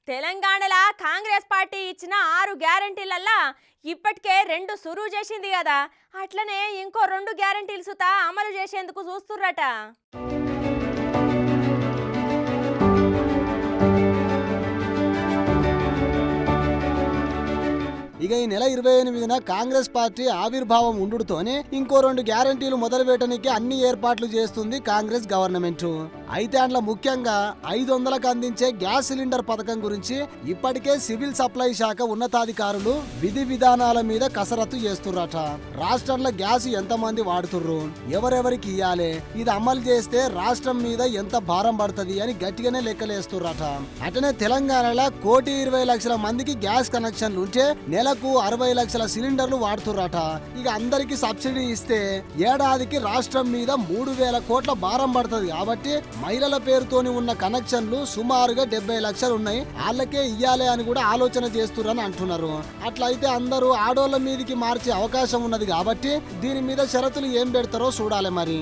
తెలంగాణలో కాంగ్రెస్ పార్టీ ఇచ్చిన 6 గ్యారెంటీలల్లా ఇప్పటికే 2 సురువు చేసింది కదా. అట్లనే ఇంకో 2 గ్యారెంటీలు సుతా అమలు చేసేందుకు చూస్తుర్రట. ఇక ఈ నెల 28న కాంగ్రెస్ పార్టీ ఆవిర్భావం ఉండుతోనే ఇంకో 2 గ్యారెంటీలు మొదలుపెట్టడానికి అన్ని ఏర్పాట్లు చేస్తుంది కాంగ్రెస్ గవర్నమెంట్. అయితే అందులో ముఖ్యంగా 500లకు అందించే గ్యాస్ సిలిండర్ పథకం గురించి ఇప్పటికే సివిల్ సప్లై శాఖ ఉన్నతాధికారులు విధి విధానాల మీద కసరత్తు చేస్తుర్రట. రాష్ట్రంలో గ్యాస్ ఎంతమంది వాడుతుర్రు, ఎవరెవరికి ఇయ్యాలి, ఇది అమలు చేస్తే రాష్ట్రం మీద ఎంత భారం పడుతుంది అని గట్టిగానే లెక్కలేస్తుర్రట. అటనే తెలంగాణలో 1,20,00,000 మందికి గ్యాస్ కనెక్షన్లు ఉంటే నెలకు 60 లక్షల సిలిండర్లు వాడుతుర్రట. ఇక అందరికి సబ్సిడీ ఇస్తే ఏడాదికి రాష్ట్రం మీద 3,000 కోట్ల భారం పడుతుంది. కాబట్టి మహిళల పేరుతోని ఉన్న కనెక్షన్లు సుమారుగా 70 లక్షలు ఉన్నాయి, వాళ్ళకే ఇయ్యాలి అని కూడా ఆలోచన చేస్తుర్రని అంటున్నారు. అట్లయితే అందరూ ఆడోళ్ల మీదకి మార్చే అవకాశం ఉన్నది. కాబట్టి దీని మీద షరతులు ఏం పెడతారో చూడాలి మరి.